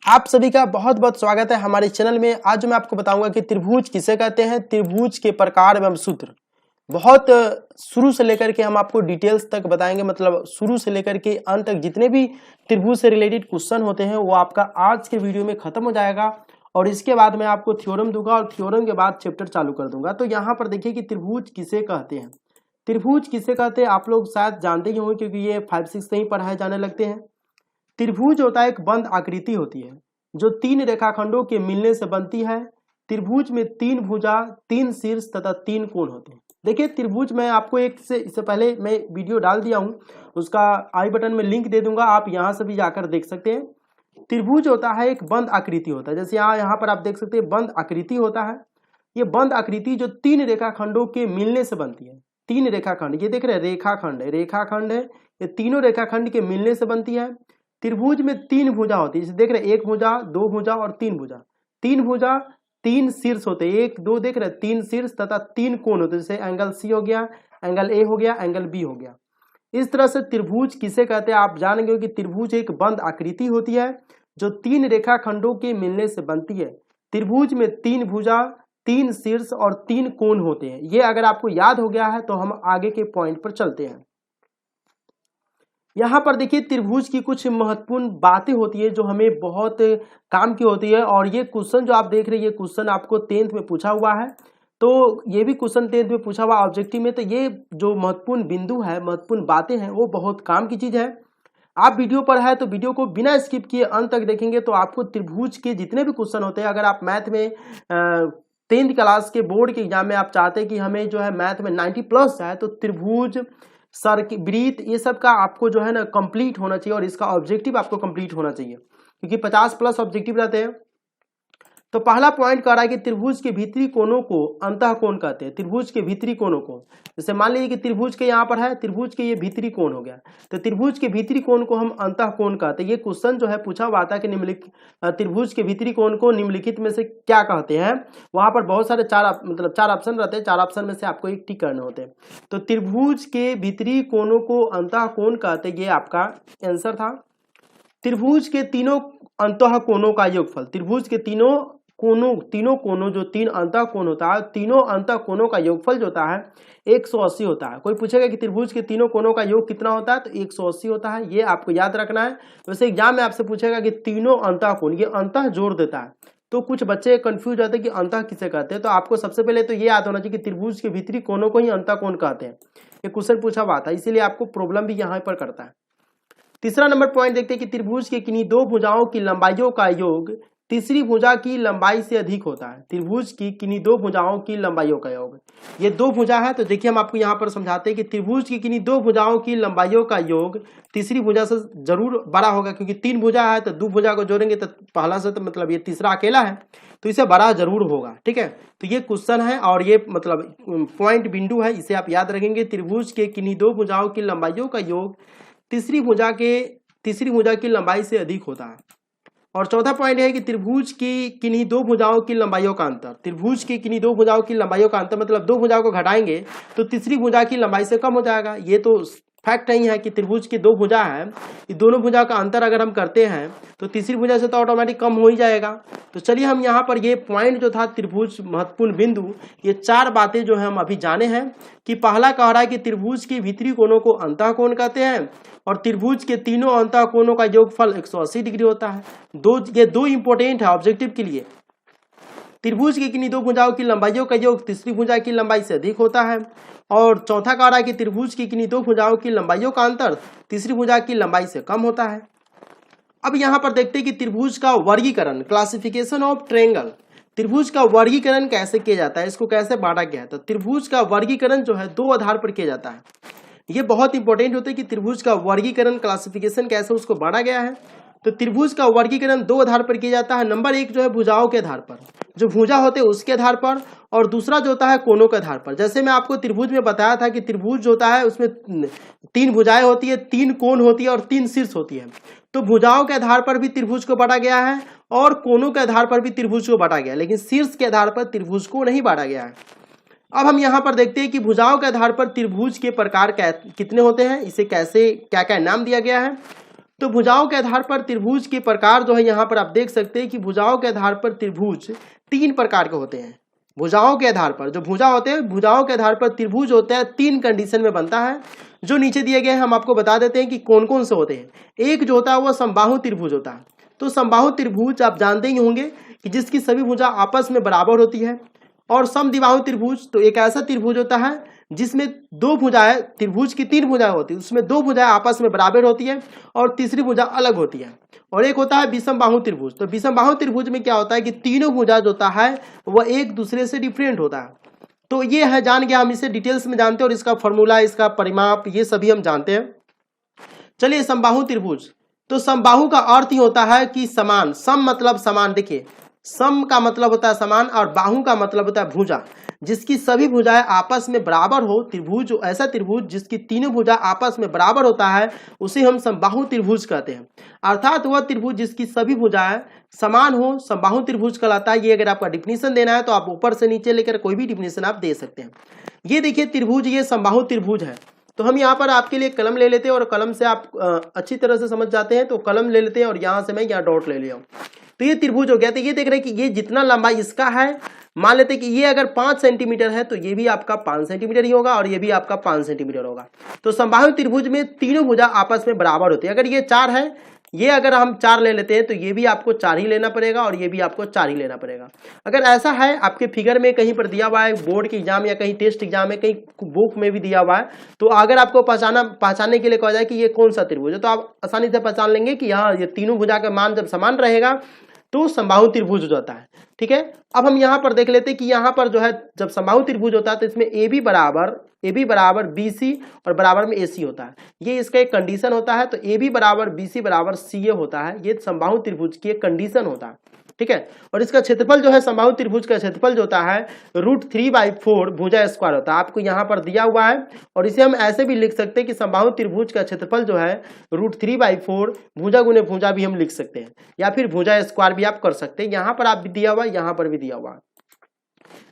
आप सभी का बहुत बहुत स्वागत है हमारे चैनल में। आज मैं आपको बताऊंगा कि त्रिभुज किसे कहते हैं, त्रिभुज के प्रकार एवं सूत्र। बहुत शुरू से लेकर के हम आपको डिटेल्स तक बताएंगे, मतलब शुरू से लेकर के अंत तक जितने भी त्रिभुज से रिलेटेड क्वेश्चन होते हैं वो आपका आज के वीडियो में खत्म हो जाएगा। और इसके बाद मैं आपको थ्योरम दूंगा और थ्योरम के बाद चैप्टर चालू कर दूंगा। तो यहाँ पर देखिए कि त्रिभुज किसे कहते हैं। त्रिभुज किसे कहते हैं आप लोग शायद जानते ही होंगे, क्योंकि ये 5-6 से ही पढ़ाए जाने लगते हैं। त्रिभुज होता है एक बंद आकृति होती है जो तीन रेखाखंडों के मिलने से बनती है। त्रिभुज में तीन भुजा, तीन शीर्ष तथा तीन कोण होते हैं। देखिए त्रिभुज मैं आपको इससे पहले मैं वीडियो डाल दिया हूं, उसका आई बटन में लिंक दे दूंगा, आप यहां से भी जाकर देख सकते हैं। त्रिभुज होता है एक बंद आकृति होता है, जैसे यहाँ पर आप देख सकते हैं बंद आकृति होता है। ये बंद आकृति जो तीन रेखाखंडों के मिलने से बनती है। तीन रेखाखंड, ये देख रहे हैं रेखाखंड है, ये तीनों रेखाखंड के मिलने से बनती है। त्रिभुज में तीन भुजा होती है, जैसे देख रहे हैं एक भुजा, दो भुजा और तीन भुजा। तीन भुजा, तीन शीर्ष होते हैं, एक दो देख रहे हैं, तीन शीर्ष तथा तीन कोण होते हैं, जैसे एंगल सी हो गया, एंगल ए हो गया, एंगल बी हो गया। इस तरह से त्रिभुज किसे कहते हैं आप जानेंगे कि त्रिभुज एक बंद आकृति होती है जो तीन रेखाखंडों के मिलने से बनती है। त्रिभुज में तीन भुजा, तीन शीर्ष और तीन कोण होते हैं। ये अगर आपको याद हो गया है तो हम आगे के पॉइंट पर चलते हैं। यहाँ पर देखिए त्रिभुज की कुछ महत्वपूर्ण बातें होती है जो हमें बहुत काम की होती है। और ये क्वेश्चन जो आप देख रहे हैं, ये क्वेश्चन आपको 10th में पूछा हुआ है, तो ये भी क्वेश्चन 10th में पूछा हुआ ऑब्जेक्टिव में। तो ये जो महत्वपूर्ण बिंदु है, महत्वपूर्ण बातें हैं, वो बहुत काम की चीज है। आप वीडियो पर है तो वीडियो को बिना स्किप किए अंत तक देखेंगे तो आपको त्रिभुज के जितने भी क्वेश्चन होते हैं, अगर आप मैथ में 10th क्लास के बोर्ड के एग्जाम में आप चाहते हैं कि हमें जो है मैथ में 90+ है, तो त्रिभुज, सर्किल, वृत्त, ये सब का आपको जो है ना कंप्लीट होना चाहिए और इसका ऑब्जेक्टिव आपको कंप्लीट होना चाहिए, क्योंकि 50+ ऑब्जेक्टिव रहते हैं। तो पहला पॉइंट कह रहा है कि त्रिभुज के भीतरी कोणों को अंतःकोण कहते हैं। त्रिभुज के भीतरी कोणों को, जैसे मान लीजिए कि त्रिभुज के यहाँ पर है, त्रिभुज के ये भीतरी कोण हो गया, तो त्रिभुज के भीतरी कोण को हम अंतःकोण कहते हैं। ये क्वेश्चन जो है पूछा हुआ था कि निम्नलिखित त्रिभुज के भीतरी कोण को निम्नलिखित में से क्या कहते हैं। वहां पर बहुत सारे चार ऑप्शन रहते हैं, चार ऑप्शन में से आपको एक टिक करने होते हैं। तो त्रिभुज के भीतरी कोणों को अंतःकोण कहते हैं, ये आपका आंसर था। त्रिभुज के तीनों अंतःकोणों का योगफल, त्रिभुज के तीनों कोणों जो तीन अंतःकोण होता है, तीनों अंतःकोणों का योगफल जो होता है 180 होता है। कोई पूछेगा कि त्रिभुज के तीनों कोणों का योग कितना होता है, तो 180 होता है। ये आपको याद रखना है। वैसे एग्जाम में आपसे पूछेगा कि तीनों अंतःकोण, ये अंतः जोड़ देता है, तो कुछ बच्चे कंफ्यूज होते हैं कि अंतः किसे कहते हैं। तो आपको सबसे पहले तो ये याद होना चाहिए कि त्रिभुज के भीतरी कोणों को ही अंतःकोण कहते हैं। ये क्वेश्चन पूछा हुआ था, इसीलिए आपको प्रॉब्लम भी यहाँ पर करता है। तीसरा नंबर पॉइंट देखते हैं कि त्रिभुज के किन्हीं दो भुजाओं की लंबाइयों का योग तीसरी भुजा की लंबाई से अधिक होता है। त्रिभुज की किन्हीं दो भुजाओं की लंबाइयों का योग, ये दो भुजा है, तो देखिए हम आपको यहाँ पर समझाते हैं कि त्रिभुज की किन्हीं दो भुजाओं की लंबाइयों का योग तीसरी भुजा से जरूर बड़ा होगा, क्योंकि तीन भुजा है तो दो भुजा को जोड़ेंगे तो पहला से, तो मतलब ये तीसरा अकेला है तो इसे बड़ा जरूर होगा। ठीक है, तो ये क्वेश्चन है और ये मतलब पॉइंट बिंदु है, इसे आप याद रखेंगे। त्रिभुज के किन्हीं दो भुजाओं की लंबाइयों का योग तीसरी भुजा की लंबाई से अधिक होता है। और चौथा पॉइंट है कि त्रिभुज की किन्हीं दो भुजाओं की लंबाइयों का अंतर, त्रिभुज की किन्हीं दो भुजाओं की लंबाइयों का अंतर मतलब दो भुजाओं को घटाएंगे तो तीसरी भुजा की लंबाई से कम हो जाएगा। ये तो फैक्ट नहीं है कि त्रिभुज की दो भुजा है, ये दोनों भुजा का अंतर अगर हम करते हैं तो तीसरी भुजा से तो ऑटोमेटिक कम हो ही जाएगा। तो चलिए हम यहाँ पर ये पॉइंट जो था त्रिभुज महत्वपूर्ण बिंदु, ये चार बातें जो है हम अभी जाने हैं कि पहला कह रहा है कि त्रिभुज के भीतरी कोणों को अंतःकोण कहते हैं और त्रिभुज के तीनों अंतःकोणों का योगफल 180 डिग्री होता है। ये दो इंपॉर्टेंट है ऑब्जेक्टिव के लिए। त्रिभुज की किन्हीं दो भुजाओं की लंबाइयों का योग तीसरी भुजा की लंबाई से अधिक होता है। और चौथा कह रहा है कि त्रिभुज की किन्हीं दो भुजाओं की लंबाइयों का अंतर तीसरी भुजा की लंबाई से कम होता है। अब यहाँ पर देखते हैं कि त्रिभुज का वर्गीकरण, क्लासिफिकेशन ऑफ ट्रायंगल, त्रिभुज का वर्गीकरण कैसे किया जाता है, इसको कैसे बांटा गया है। तो त्रिभुज का वर्गीकरण जो है दो आधार पर किया जाता है। ये बहुत इंपॉर्टेंट होता है कि त्रिभुज का वर्गीकरण, क्लासिफिकेशन कैसे उसको बांटा गया है। तो त्रिभुज का वर्गीकरण दो आधार पर किया जाता है। नंबर एक जो है भुजाओं के आधार पर, जो भुजा होते हैं उसके आधार पर, और दूसरा जो होता है कोणों के आधार पर। जैसे मैं आपको त्रिभुज में बताया था कि त्रिभुज जो होता है उसमें तीन भुजाएं होती है, तीन कोण होती है और तीन शीर्ष होती है। तो भुजाओं के आधार पर भी त्रिभुज को बांटा गया है और कोणों के आधार पर भी त्रिभुज को बांटा गया है, लेकिन शीर्ष के आधार पर त्रिभुज को नहीं बांटा गया है। अब हम यहाँ पर देखते हैं कि भुजाओं के आधार पर त्रिभुज के प्रकार कितने होते हैं, इसे कैसे क्या क्या नाम दिया गया है। तो भुजाओं के आधार पर त्रिभुज के प्रकार जो है यहाँ पर आप देख सकते हैं कि भुजाओं के आधार पर त्रिभुज 3 प्रकार के होते हैं। भुजाओं के आधार पर जो भुजा होते हैं, भुजाओं के आधार पर त्रिभुज होता है 3 कंडीशन में बनता है, जो नीचे दिए गए हैं हम आपको बता देते हैं कि कौन कौन से होते हैं। एक जो होता है वो समबाहु त्रिभुज होता है। तो समबाहु त्रिभुज आप जानते ही होंगे कि जिसकी सभी भुजा आपस में बराबर होती है। और समद्विबाहु त्रिभुज तो एक ऐसा त्रिभुज होता है जिसमें 2 भुजाएं, त्रिभुज की 3 भुजाएं होती है, उसमें 2 भुजाएं आपस में बराबर होती है और तीसरी भुजा अलग होती है। और एक होता है विषम बाहु त्रिभुज। तो विषम बाहु त्रिभुज में क्या होता है कि तीनों भुजा जो होता है वह एक दूसरे से डिफरेंट होता है। तो ये है, जान गया, हम इसे डिटेल्स में जानते हैं और इसका फॉर्मूला, इसका परिमाप, ये सभी हम जानते हैं। चलिए समबाहु त्रिभुज। तो समबाहु का अर्थ ही होता है कि समान। सम मतलब समान। देखिए, सम का मतलब होता है समान और बाहु का मतलब होता है भुजा, जिसकी सभी भुजाएं आपस में बराबर हो। त्रिभुज, ऐसा त्रिभुज जिसकी तीनों भुजा आपस में बराबर होता है उसे हम समबाहु त्रिभुज कहते हैं। अर्थात वह त्रिभुज जिसकी सभी भुजाएं समान हो समबाहु त्रिभुज कहलाता है। ये अगर आपका डिफिनीशन देना है तो आप ऊपर से नीचे लेकर कोई भी डिफिनीशन आप दे सकते हैं। ये देखिए त्रिभुज, ये समबाहु त्रिभुज है। तो हम यहाँ पर आपके लिए कलम ले लेते हैं और कलम से आप अच्छी तरह से समझ जाते हैं। तो कलम ले लेते हैं और यहाँ से मैं यहाँ डॉट ले लिया हूँ। तो ये त्रिभुज हो गया। तो ये देख रहे हैं कि ये जितना लंबाई इसका है, मान लेते हैं कि ये अगर 5 सेंटीमीटर है तो ये भी आपका 5 सेंटीमीटर ही होगा और ये भी आपका 5 सेंटीमीटर होगा। तो समबाहु त्रिभुज में तीनों भुजा आपस में बराबर होती है। अगर ये 4 है, ये अगर हम 4 ले लेते हैं तो ये भी आपको 4 ही लेना पड़ेगा और ये भी आपको 4 ही लेना पड़ेगा। अगर ऐसा है, आपके फिगर में कहीं पर दिया हुआ है, बोर्ड के एग्जाम या कहीं टेस्ट एग्जाम में, कहीं बुक में भी दिया हुआ है, तो अगर आपको पहचानने के लिए कहा जाए कि ये कौन सा त्रिभुज है, तो आप आसानी से पहचान लेंगे कि यहाँ ये तीनों भुजा का मान जब समान रहेगा तो समबाहु त्रिभुज हो जाता है। ठीक है, अब हम यहाँ पर देख लेते हैं कि यहाँ पर जो है जब समबाहु त्रिभुज होता है तो इसमें ए बी बराबर बी सी और बराबर में ए सी होता है। ये इसका एक कंडीशन होता है। तो ए बी बराबर बी सी बराबर सी ए होता है। ये समबाहु त्रिभुज की एक कंडीशन होता है। ठीक है, और इसका क्षेत्रफल जो है समबाहु त्रिभुज का क्षेत्रफल जो होता है √3/4 भुजा स्क्वायर होता है। आपको यहाँ पर दिया हुआ है और इसे हम ऐसे भी लिख सकते हैं कि समबाहु त्रिभुज का क्षेत्रफल जो है √3/4 भुजा गुने भुजा भी हम लिख सकते हैं या फिर भुजा स्क्वायर भी आप कर सकते हैं। यहाँ पर आप भी दिया हुआ है, यहाँ पर भी दिया हुआ है।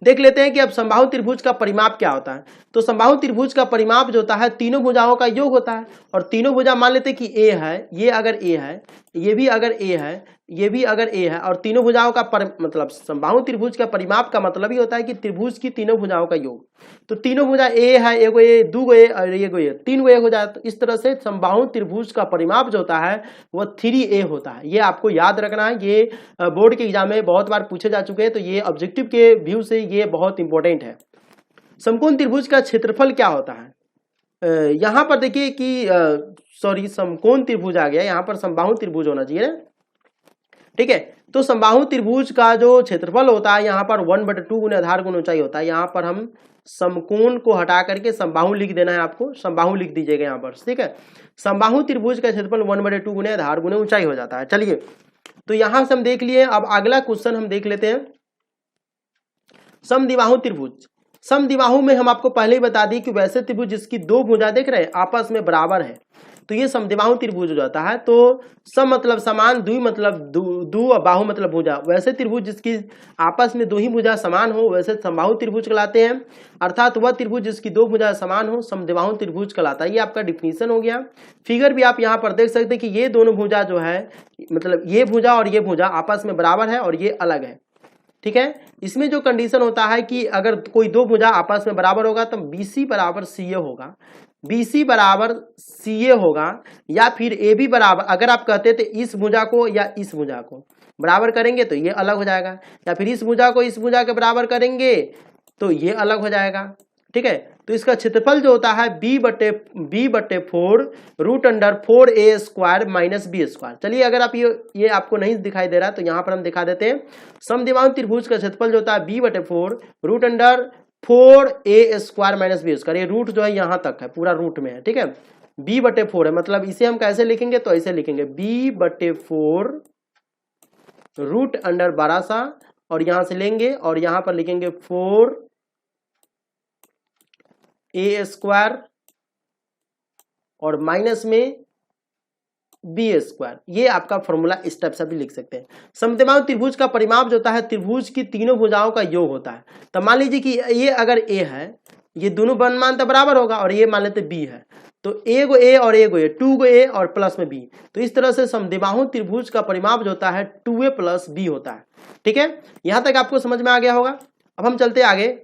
देख लेते हैं कि अब समबाहु त्रिभुज का परिमाप क्या होता है। तो समबाहु त्रिभुज का परिमाप जो होता है तीनों भुजाओं का योग होता है। और तीनों भुजा मान लेते हैं कि ए है, ये अगर ए है, ये भी अगर ए है, ये भी अगर ए है, और तीनों भुजाओं का मतलब समबाहु त्रिभुज का परिमाप का मतलब ही होता है कि त्रिभुज की तीनों भुजाओं का योग। तो तीनों भुजा ए है, एगो ए, दूगो ए और एगो ए, 3 गो ए हो जाए। तो इस तरह से समबाहु त्रिभुज का परिमाप जो होता है वह 3a होता है। ये आपको याद रखना है। ये बोर्ड के एग्जाम में बहुत बार पूछे जा चुके हैं, तो ये ऑब्जेक्टिव के व्यू से ये बहुत इंपॉर्टेंट है। समकोण त्रिभुज का क्षेत्रफल क्या होता है? यहाँ पर देखिए कि सॉरी, समकोण त्रिभुज आ गया, यहाँ पर समबाहु त्रिभुज होना चाहिए ना। ठीक है, तो समबाहु त्रिभुज का जो क्षेत्रफल होता है यहाँ पर 1/2 गुने आधार गुने ऊंचाई होता है। यहाँ पर हम समकोण को हटा करके समबाहु लिख देना है, आपको समबाहु लिख दीजिएगा यहाँ पर। ठीक है, समबाहु त्रिभुज का क्षेत्रफल 1/2 गुने आधार गुने ऊंचाई हो जाता है। चलिए, तो यहाँ से हम देख लिए। अब अगला क्वेश्चन हम देख लेते हैं, समद्विबाहु त्रिभुज। समद्विबाहु में हम आपको पहले ही बता दी कि वैसे त्रिभुज जिसकी 2 भुजा देख रहे हैं आपस में बराबर है तो ये समद्विबाहु त्रिभुज हो जाता है। तो सम मतलब समान, द्वि मतलब दो और बाहु मतलब भुजा। वैसे त्रिभुज जिसकी आपस में 2 ही भुजा समान हो वैसे समबाहु त्रिभुज कहलाते हैं। अर्थात वह त्रिभुज जिसकी 2 भुजा समान हो समद्विबाहु त्रिभुज कहलाता है। ये आपका डिफिनीशन हो गया। फिगर भी आप यहाँ पर देख सकते हैं कि ये दोनों भुजा जो है, मतलब ये भुजा और ये भुजा आपस में बराबर है और ये अलग है। ठीक है, इसमें जो कंडीशन होता है कि अगर कोई 2 भुजा आपस में बराबर होगा तो BC बराबर CA होगा, BC बराबर CA होगा, या फिर AB बराबर, अगर आप कहते थे इस भुजा को या इस भुजा को बराबर करेंगे तो ये अलग हो जाएगा, या फिर इस भुजा को इस भुजा के बराबर करेंगे तो ये अलग हो जाएगा। ठीक है, तो इसका क्षेत्रफल जो होता है B/4 √4a² - b²। चलिए, अगर आप ये आपको नहीं दिखाई दे रहा तो यहाँ पर हम दिखा देते हैं। समद्विबाहु त्रिभुज का क्षेत्रफल जो होता है B/4 √4a² - b²। ये रूट जो है यहाँ तक है, पूरा रूट में है। ठीक है, B/4 है, मतलब इसे हम कैसे लिखेंगे तो ऐसे लिखेंगे B/4 √ बड़ा सा और यहाँ से लेंगे और यहाँ पर लिखेंगे 4a² और माइनस में b²। ये आपका फॉर्मूला इस टाइप से भी लिख सकते हैं। समद्विबाहु त्रिभुज का परिमाप जो होता है त्रिभुज की तीनों भुजाओं का योग होता है। तो मान लीजिए कि ये अगर a है, ये दोनों मान तो बराबर होगा, और ये मान लेते b है, तो ए गो ए और ए गो ए, 2 गो ए और प्लस में बी। तो इस तरह से समद्विबाहु त्रिभुज का परिमाप जो होता है 2a प्लस बी होता है। ठीक है, यहां तक आपको समझ में आ गया होगा। अब हम चलते आगे।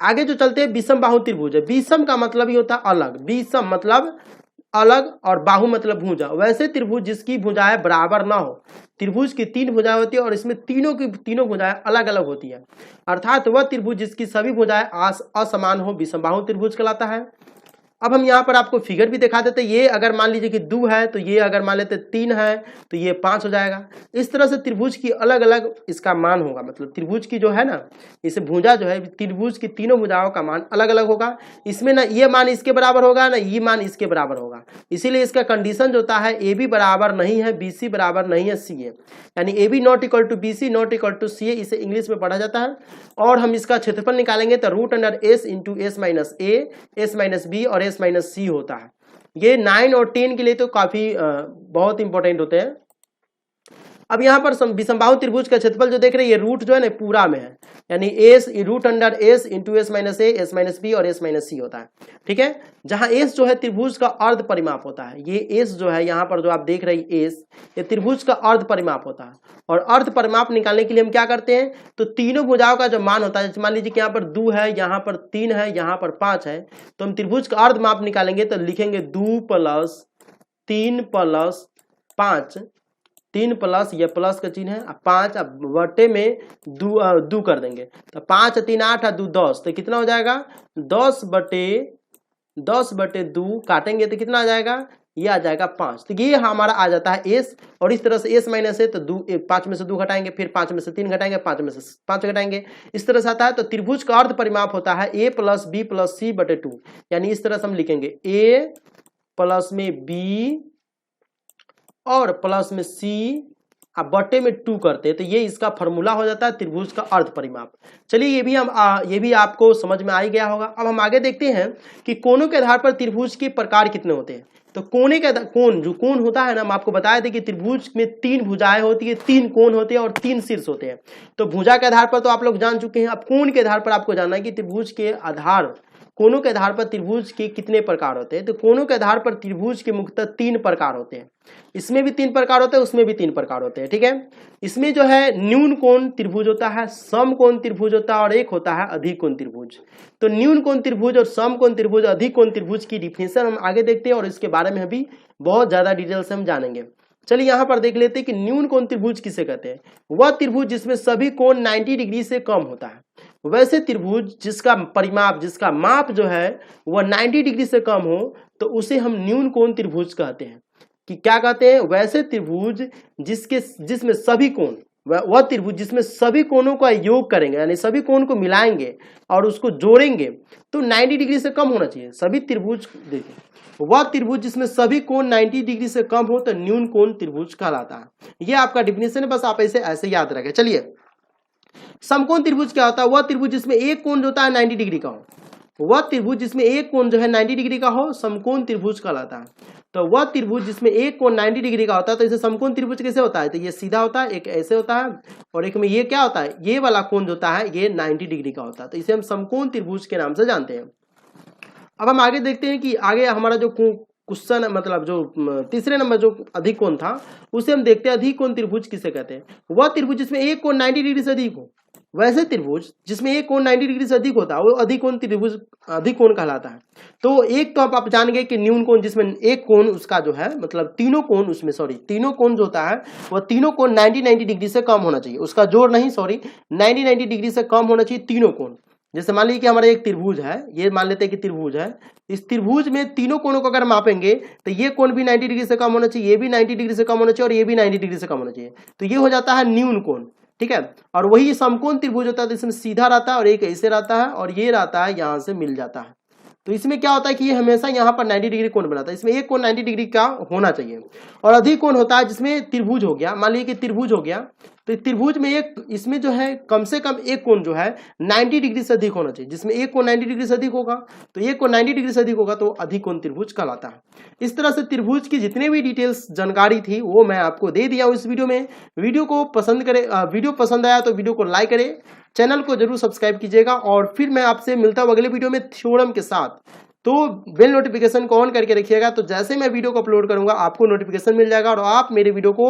आगे जो चलते हैं विषम बाहु त्रिभुज है। विषम का मतलब ही होता है अलग, विषम मतलब अलग और बाहु मतलब भुजा। वैसे त्रिभुज जिसकी भुजाएं बराबर ना हो। त्रिभुज की 3 भुजाएं होती है और इसमें तीनों की तीनों भुजाएं अलग अलग होती है, अर्थात वह त्रिभुज जिसकी सभी भुजाएं असमान हो विषम बाहु त्रिभुज कहलाता है। अब हम यहाँ पर आपको फिगर भी दिखा देते हैं। ये अगर मान लीजिए कि 2 है तो ये अगर मान लेते 3 है तो ये 5 हो जाएगा। इस तरह से त्रिभुज की अलग अलग इसका मान होगा, मतलब त्रिभुज की जो है ना, इस भुजा जो है त्रिभुज की तीनों भुजाओं का मान अलग अलग होगा। इसमें ना ये मान इसके बराबर होगा ना ये मान इसके बराबर होगा। इसीलिए इसका कंडीशन जो होता है ए बी बराबर नहीं है, बी सी बराबर नहीं है सी ए, यानी A B not equal to B C not equal to C A, इसे इंग्लिश में पढ़ा जाता है। और हम इसका क्षेत्रफल निकालेंगे तो root under s into s minus a, s minus b और एस माइनस सी होता है। ये 9 और 10 के लिए तो काफी बहुत इंपॉर्टेंट होते हैं। अब यहाँ पर विषमबाहु त्रिभुज का क्षेत्रफल जो देख रहे हैं ये रूट जो है ना पूरा में है, यानी s root under s into s minus a, s minus b और एस माइनस सी होता है। ठीक है, जहां एस जो है त्रिभुज का अर्ध परिमाप होता है। ये एस जो है यहाँ पर जो आप देख रहे हैं एस, ये त्रिभुज का अर्ध परिमाप होता है। और अर्ध परिमाप निकालने के लिए हम क्या करते हैं, तो तीनों भुजाओं का जो मान होता है, मान लीजिए कि यहाँ पर 2 है, यहाँ पर 3 है, यहाँ पर 5 है, तो हम त्रिभुज का अर्ध माप निकालेंगे तो लिखेंगे 2 प्लस 3 प्लस 5, 3 प्लस ये प्लस का चिन्ह है, 5 अब बटे में 2 कर देंगे तो 5 3 8 2 10, तो कितना हो जाएगा 10 बटे 2 काटेंगे तो कितना आ जाएगा, ये आ जाएगा 5। तो ये हमारा आ जाता है एस। और इस तरह से एस माइनस है तो 5 में से 2 घटाएंगे, फिर 5 में से 3 घटाएंगे, 5 में से 5 घटाएंगे, इस तरह से आता है। तो त्रिभुज का अर्ध परिमाप होता है ए प्लस बी प्लस सी बटे 2, यानी इस तरह से हम लिखेंगे ए प्लस में बी और प्लस में सी अब बटे में 2 करते हैं, तो ये इसका फॉर्मूला हो जाता है त्रिभुज का अर्ध परिमाप। चलिए ये भी आपको समझ में आ ही गया होगा। अब हम आगे देखते हैं कि कोणों के आधार पर त्रिभुज के प्रकार कितने होते हैं। तो कोण जो कोण होता है ना, हम आपको बताए थे कि त्रिभुज में 3 भुजाएं होती है, 3 कोण होते हैं और 3 शीर्ष होते हैं। तो भुजा के आधार पर तो आप लोग जान चुके हैं। अब कोण के आधार पर आपको जानना है कि त्रिभुज के आधार कोणों के आधार पर त्रिभुज के कितने प्रकार होते हैं। तो कोणों के आधार पर त्रिभुज के मुख्यतः 3 प्रकार होते हैं। इसमें भी 3 प्रकार होते हैं, उसमें भी 3 प्रकार होते हैं। ठीक है, इसमें जो है न्यून कोण त्रिभुज होता है, सम कोण त्रिभुज होता है और एक होता है अधिक कोण त्रिभुज। तो न्यून कोण त्रिभुज और सम कोण त्रिभुज, अधिक कोण त्रिभुज की डिफिनेशन हम आगे देखते हैं और इसके बारे में भी बहुत ज्यादा डिटेल से हम जानेंगे। चलिए यहाँ पर देख लेते हैं कि न्यून कोण त्रिभुज किसे कहते हैं। वह त्रिभुज जिसमें सभी कोण 90 डिग्री से कम होता है। वैसे त्रिभुज जिसका परिमाप जिसका माप जो है वह 90 डिग्री से कम हो तो उसे हम न्यून कोण त्रिभुज कहते हैं। कि क्या कहते हैं, वैसे त्रिभुज जिसमें सभी कोण, वह त्रिभुज जिसमें सभी कोणों का योग करेंगे, यानी सभी कोण को मिलाएंगे और उसको जोड़ेंगे तो 90 डिग्री से कम होना चाहिए। सभी त्रिभुज देखिए, वह त्रिभुज जिसमें सभी कोण 90 डिग्री से कम हो तो न्यून कोण त्रिभुज कहलाता है। यह आपका डिफिनेशन है, बस आप ऐसे याद रखें। चलिए, समकोण त्रिभुज क्या होता है, वह त्रिभुज जिसमें एक कोण जो होता है 90 डिग्री का हो। वह त्रिभुज जिसमें एक कोण जो है 90 डिग्री का हो समकोण त्रिभुज कहलाता है। तो वह त्रिभुज जिसमें एक कोण 90 डिग्री का होता है, तो इसे समकोण त्रिभुज कैसे होता है, तो ये सीधा होता है, एक ऐसे होता है और एक में ये क्या होता है, ये वाला कोण जो होता है ये 90 डिग्री का होता है। तो इसे हम समकोण त्रिभुज के नाम से जानते हैं। अब हम आगे देखते हैं कि आगे हमारा जो क्वेश्चन मतलब जो तीसरे नंबर जो अधिक कोण था उसे हम देखते हैं अधिक कोण त्रिभुज किसे कहते हैं। वह त्रिभुज जिसमें एक कोण 90 डिग्री से अधिक हो। वैसे त्रिभुज जिसमें एक कोण 90 डिग्री से अधिक होता है वो अधिक कोण त्रिभुज अधिक कोण कहलाता है। तो एक तो आप जान गए कि न्यून कोण जिसमें एक कोण उसका जो है मतलब तीनों कोण उसमें तीनों कोण जो होता है वह तीनों कोण 90 डिग्री से कम होना चाहिए। उसका जोड़ नहीं 90 डिग्री से कम होना चाहिए तीनों कोण। जैसे मान लीजिए कि हमारा एक त्रिभुज है, ये मान लेते हैं कि त्रिभुज है, इस त्रिभुज में तीनों कोणों को अगर मापेंगे तो ये कोण भी 90 डिग्री से कम होना चाहिए, ये भी 90 डिग्री से कम होना चाहिए और ये भी 90 डिग्री से कम होना चाहिए। तो ये हो जाता है न्यून कोण। ठीक है, और वही समकोण त्रिभुज होता है तो इसमें सीधा रहता है और एक ऐसे रहता है और ये रहता है यहाँ से मिल जाता है। तो इसमें क्या होता है कि ये हमेशा यहाँ पर 90 डिग्री कोण बनाता है। इसमें एक कोण 90 डिग्री का होना चाहिए। और अधिक कोण होता है जिसमें त्रिभुज हो गया, मान लीजिए कि त्रिभुज हो गया तो त्रिभुज में इसमें जो है कम से कम एक कोण जो है 90 डिग्री से अधिक होना चाहिए। जिसमें एक कोण 90 डिग्री से अधिक होगा तो एक कोण 90 डिग्री से अधिक होगा तो अधिक कोण त्रिभुज कहलाता है। इस तरह से त्रिभुज की जितने भी डिटेल्स जानकारी थी वो मैं आपको दे दिया हूँ इस वीडियो में। वीडियो को पसंद करें, वीडियो पसंद आया तो वीडियो को लाइक करें, चैनल को जरूर सब्सक्राइब कीजिएगा और फिर मैं आपसे मिलता हूँ अगले वीडियो में थ्योरम के साथ। तो बेल नोटिफिकेशन को ऑन करके रखिएगा, तो जैसे मैं वीडियो को अपलोड करूंगा आपको नोटिफिकेशन मिल जाएगा और आप मेरे वीडियो को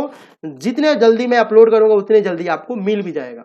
जितने जल्दी मैं अपलोड करूंगा उतने जल्दी आपको मिल भी जाएगा।